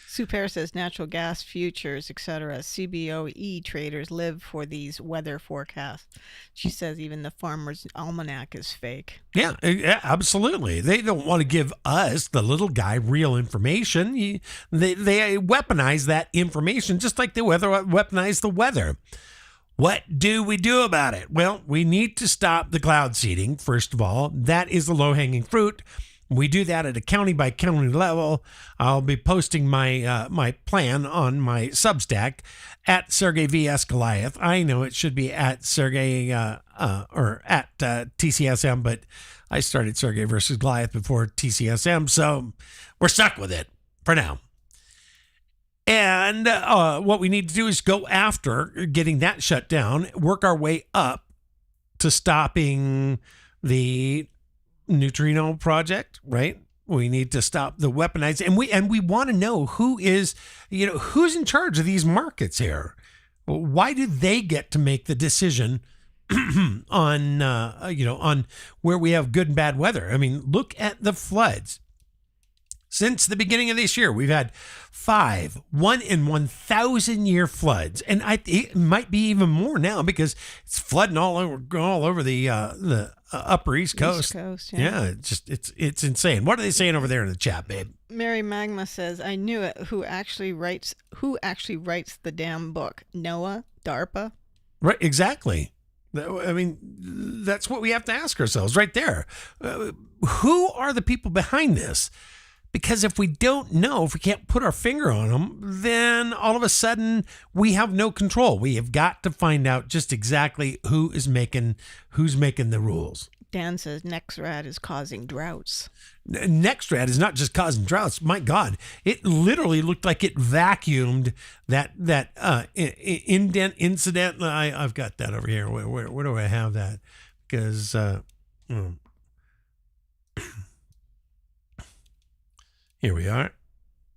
Sue Pear says natural gas futures, etc. CBOE traders live for these weather forecasts. She says even the Farmer's Almanac is fake. Yeah, absolutely. They don't want to give us, the little guy, real information. They weaponize that information just like they weaponize the weather. What do we do about it? Well, we need to stop the cloud seeding, first of all. That is the low-hanging fruit. We do that at a county by county level. I'll be posting my my plan on my Substack at Sergey vs. Goliath. I know it should be at Sergey or at TCSM, but I started Sergey versus Goliath before TCSM, so we're stuck with it for now. And what we need to do is go after getting that shut down, work our way up to stopping the neutrino project, right? We need to stop the weaponizing, and we want to know who's in charge of these markets here. Why do they get to make the decision on on where we have good and bad weather? I mean, look at the floods. Since the beginning of this year, we've had 5 1-in-1,000-year floods, and it might be even more now because it's flooding all over the upper East Coast. Yeah, it's insane. What are they saying over there in the chat, babe? Mary Magma says, "I knew it. Who actually writes the damn book? NOAA, DARPA." Right, exactly. I mean, that's what we have to ask ourselves right there. Who are the people behind this? Because if we don't know, if we can't put our finger on them, then all of a sudden we have no control. We have got to find out just exactly who's making the rules. Dan says Nexrad is causing droughts. Nexrad is not just causing droughts. My God, it literally looked like it vacuumed that indent incident. I've got that over here. Where do I have that? Because here we are.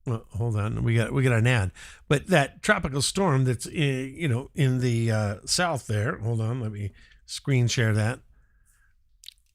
Well, hold on. We got an ad. But that tropical storm that's in the south there. Hold on. Let me screen share that.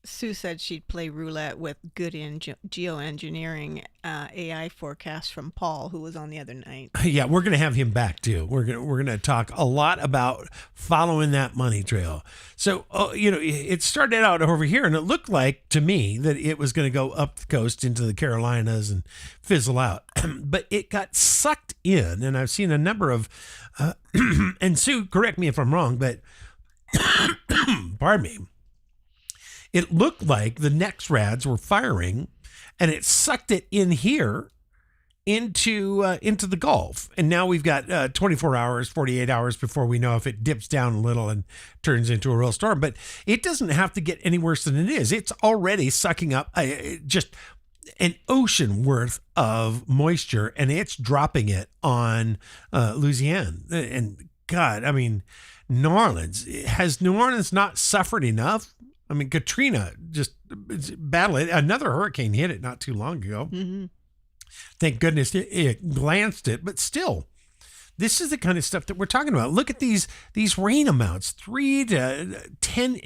Sue said she'd play roulette with good geoengineering AI forecast from Paul, who was on the other night. Yeah, we're gonna have him back too. We're gonna talk a lot about following that money trail. So it started out over here, and it looked like to me that it was gonna go up the coast into the Carolinas and fizzle out, but it got sucked in. And I've seen a number of, and Sue, correct me if I'm wrong, but pardon me. It looked like the Nexrads were firing, and it sucked it in here into the Gulf. And now we've got 24 hours, 48 hours before we know if it dips down a little and turns into a real storm. But it doesn't have to get any worse than it is. It's already sucking up just an ocean worth of moisture, and it's dropping it on Louisiana. And God, I mean, New Orleans. Has New Orleans not suffered enough? I mean, Katrina just battled it. Another hurricane hit it not too long ago. Mm-hmm. Thank goodness it glanced it, but still, this is the kind of stuff that we're talking about. Look at these rain amounts, 3 to 10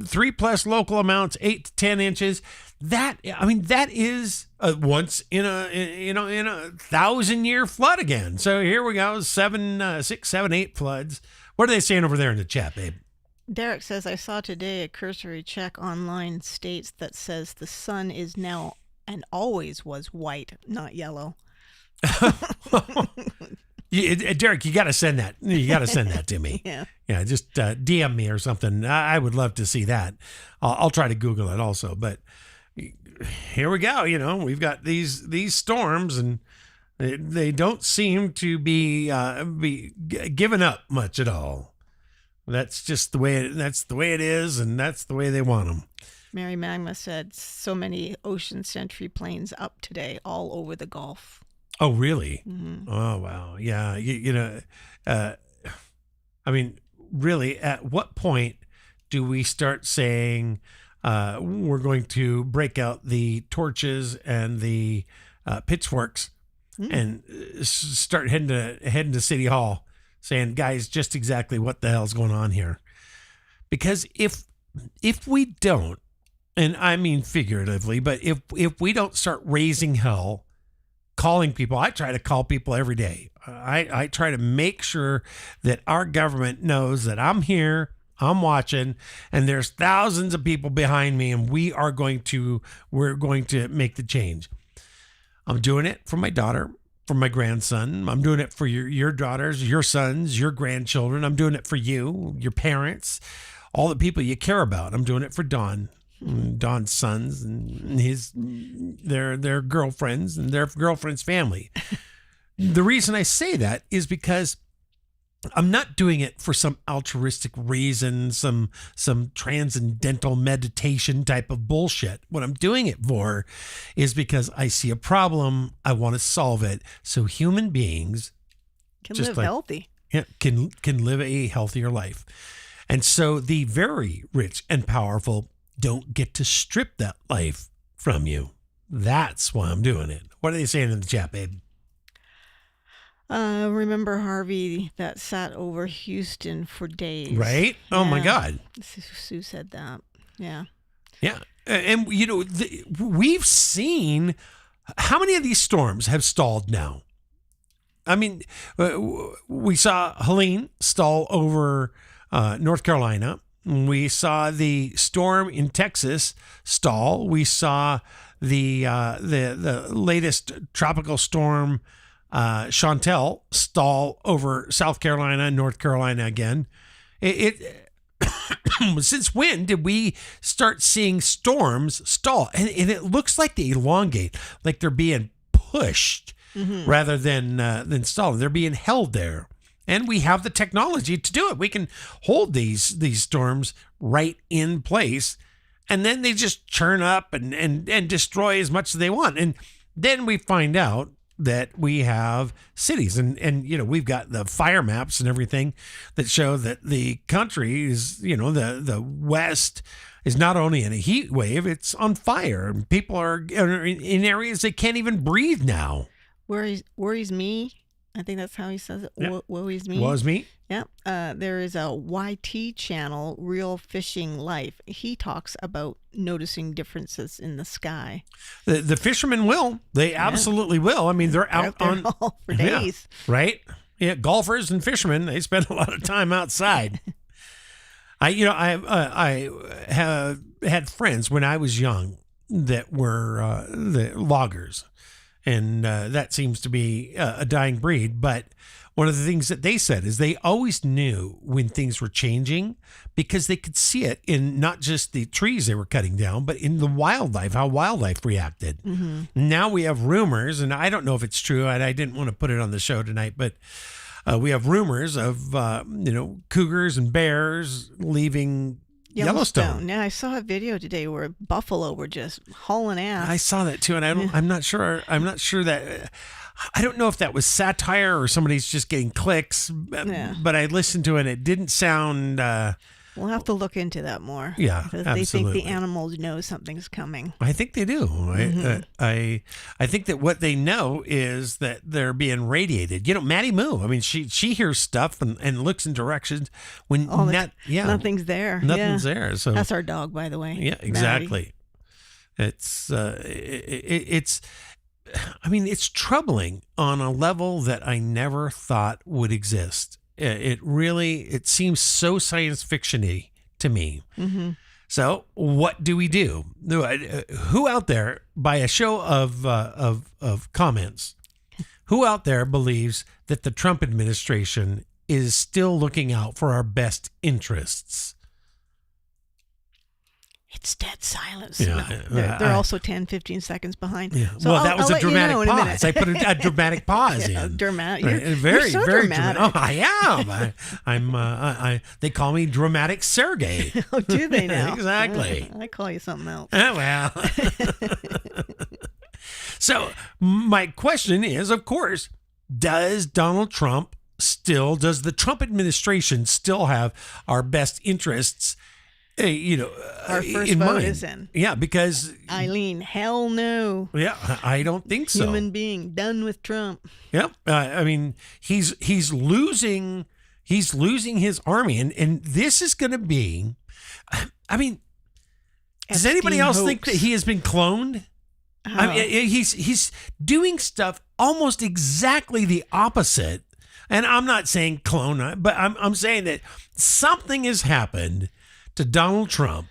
3+ local amounts, 8 to 10 inches. That is once in a 1,000-year flood again. So here we go, 6, 7, 8 floods. What are they saying over there in the chat, babe? Derek says, I saw today a cursory check online states that says the sun is now and always was white, not yellow. Derek, you got to send that. You got to send that to me. Yeah. Just DM me or something. I would love to see that. I'll try to Google it also. But here we go. We've got these storms, and they don't seem to be giving up much at all. That's just the way it is, and that's the way they want them. Mary Magma said, so many Ocean Sentry planes up today all over the Gulf. Oh, really? Mm-hmm. Oh, wow. Yeah. Really, at what point do we start saying we're going to break out the torches and the pitchforks and start heading to City Hall saying, guys, just exactly what the hell's going on here? Because if we don't, and I mean figuratively, but if we don't start raising hell, calling people, I try to call people every day. I try to make sure that our government knows that I'm here, I'm watching, and there's thousands of people behind me, and we're going to make the change. I'm doing it for my daughter, for my grandson. I'm doing it for your daughters, your sons, your grandchildren. I'm doing it for you, your parents, all the people you care about. I'm doing it for Don's sons and their girlfriends and their girlfriend's family. The reason I say that is because I'm not doing it for some altruistic reason, some transcendental meditation type of bullshit. What I'm doing it for is because I see a problem, I want to solve it, so human beings can live healthy. Yeah, can live a healthier life. And so the very rich and powerful don't get to strip that life from you. That's why I'm doing it. What are they saying in the chat, babe? Remember Harvey that sat over Houston for days. Right? Yeah. Oh, my God. Sue said that. Yeah. Yeah. And, we've seen how many of these storms have stalled now? I mean, we saw Helene stall over North Carolina. We saw the storm in Texas stall. We saw the latest tropical storm, Chantel, stall over South Carolina and North Carolina again. Since when did we start seeing storms stall? And it looks like they elongate, like they're being pushed rather than stalling. They're being held there. And we have the technology to do it. We can hold these storms right in place, and then they just churn up and destroy as much as they want. And then we find out that we have cities, and we've got the fire maps and everything that show that the country is, the West is not only in a heat wave, it's on fire. And people are in areas they can't even breathe now. Worries me. I think that's how he says it. Yeah. Worries me. Was me. Yeah. There is a YT channel, Real Fishing Life. He talks about noticing differences in the sky. The fishermen will. They absolutely will. I mean, they're out there on all for days. Yeah, right? Yeah, golfers and fishermen, they spend a lot of time outside. I have had friends when I was young that were the loggers. And that seems to be a dying breed. But one of the things that they said is they always knew when things were changing because they could see it in not just the trees they were cutting down, but in the wildlife, how wildlife reacted. Mm-hmm. Now we have rumors, and I don't know if it's true, and I didn't want to put it on the show tonight, but we have rumors of, cougars and bears leaving Yellowstone. Yeah, I saw a video today where buffalo were just hauling ass. I saw that too, and I'm not sure. I'm not sure that. I don't know if that was satire or somebody's just getting clicks. Yeah. But I listened to it. And it didn't sound We'll have to look into that more. Yeah, because absolutely. they think the animals know something's coming. I think they do. I think that what they know is that they're being radiated. Maddie Moo. I mean, she hears stuff and looks in directions when nothing's there. Nothing's there. So that's our dog, by the way. Yeah, exactly. Maddie. It's troubling on a level that I never thought would exist. It seems so science fiction-y to me. Mm-hmm. So what do we do? Who out there, by a show of comments, who out there believes that the Trump administration is still looking out for our best interests? It's dead silence. Yeah, no, they're also 10, 15 seconds behind. Yeah. So well, that was a dramatic pause. I put a dramatic pause in. Dramatic. Right. You're so very dramatic. Oh, I am. They call me dramatic Sergey. Oh, do they now? Exactly. I call you something else. Well. So my question is, of course, does the Trump administration still have our best interests? Our first in vote mind? is in. Yeah, because Eileen, hell no. Yeah, I don't think so. Human being, done with Trump. Yep. He's losing his army, and this is going to be. Does anybody else think that he has been cloned? He's doing stuff almost exactly the opposite. And I'm not saying clone, but I'm saying that something has happened to Donald Trump,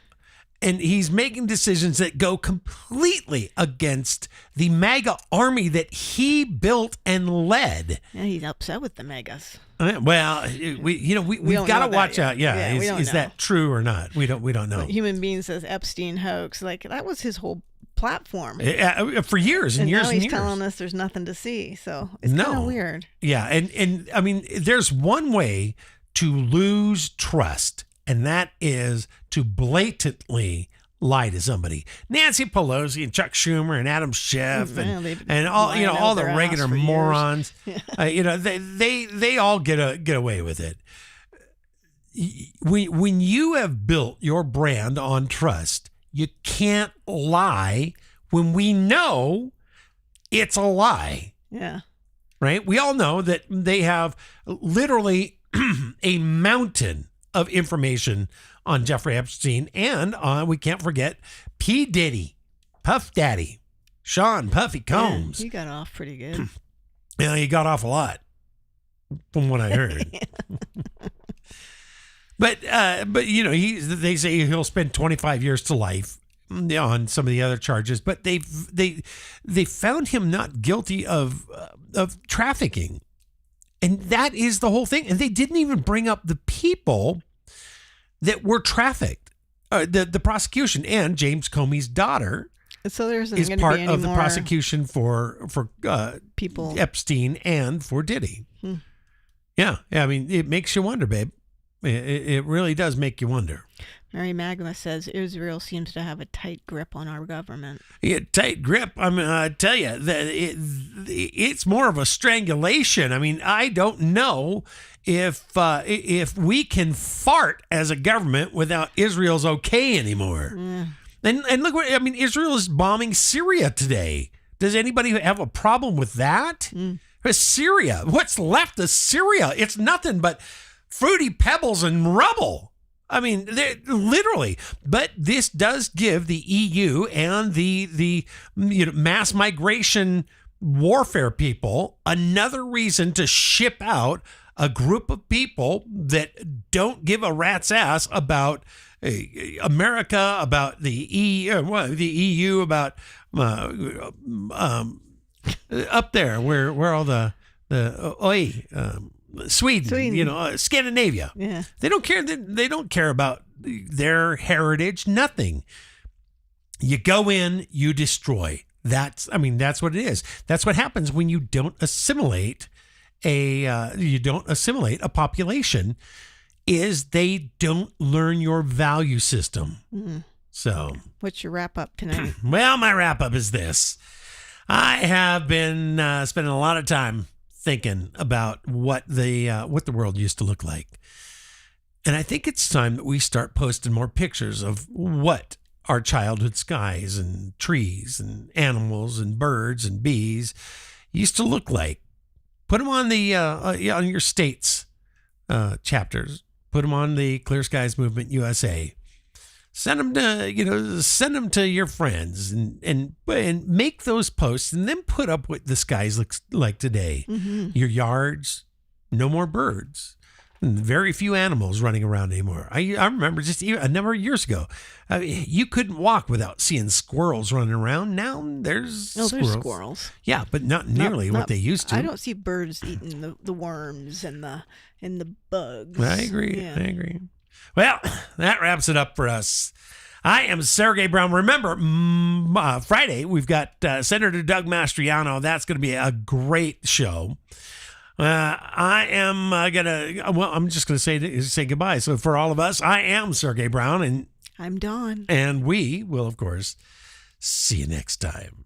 and he's making decisions that go completely against the MAGA army that he built and led. Yeah, he's upset with the MAGAs. Well, we've got to watch out. Yeah, is that true or not? We don't know. But Human Being says Epstein hoax. Like, that was his whole platform for years and years now and he's years. telling us there's nothing to see. So it's kind of weird. Yeah, and I mean, there's one way to lose trust, and that is to blatantly lie to somebody. Nancy Pelosi and Chuck Schumer and Adam Schiff and all the regular morons. They all get away with it. When you have built your brand on trust, you can't lie when we know it's a lie. Yeah. Right? We all know that they have literally a mountain of information on Jeffrey Epstein, and we can't forget P. Diddy, Puff Daddy, Sean Puffy Combs. Yeah, he got off pretty good. Yeah, he got off a lot, from what I heard. But they say he'll spend 25 years to life on some of the other charges, but they found him not guilty of trafficking. And that is the whole thing. And they didn't even bring up the people that were trafficked. The prosecution, and James Comey's daughter so there's is part of the prosecution for people, Epstein, and for Diddy. Yeah. I mean, it makes you wonder, babe. It really does make you wonder. Mary Magma says Israel seems to have a tight grip on our government. Yeah, tight grip. I mean, I tell you, it's more of a strangulation. I mean, I don't know if we can fart as a government without Israel's okay anymore. Yeah. And look what Israel is bombing Syria today. Does anybody have a problem with that? Syria, what's left of Syria? It's nothing but fruity pebbles and rubble. I mean, literally. But this does give the EU and the mass migration warfare people another reason to ship out a group of people that don't give a rat's ass about America, about the EU, about up there where all the Sweden, Scandinavia. Yeah. They don't care. They don't care about their heritage. Nothing. You go in, you destroy. That's what it is. That's what happens when you don't assimilate a population. Is they don't learn your value system. So, what's your wrap up tonight? Well, my wrap up is this. I have been spending a lot of time thinking about what the world used to look like. And I think it's time that we start posting more pictures of what our childhood skies and trees and animals and birds and bees used to look like. Put them on the on your state's chapters. Put them on the Clear Skies Movement USA. Send them to your friends and make those posts, and then put up what the skies looks like today. Mm-hmm. Your yards, no more birds. Very few animals running around anymore. I remember just a number of years ago, you couldn't walk without seeing squirrels running around. Now there's squirrels. Yeah, but not nearly what they used to. I don't see birds eating the worms and the bugs. I agree. Yeah. I agree. Well, that wraps it up for us. I am Sergey Brown. Remember, Friday we've got Senator Doug Mastriano. That's going to be a great show. I'm just gonna say goodbye. So for all of us, I am Sergey Brown, and I'm Dawn, and we will, of course, see you next time.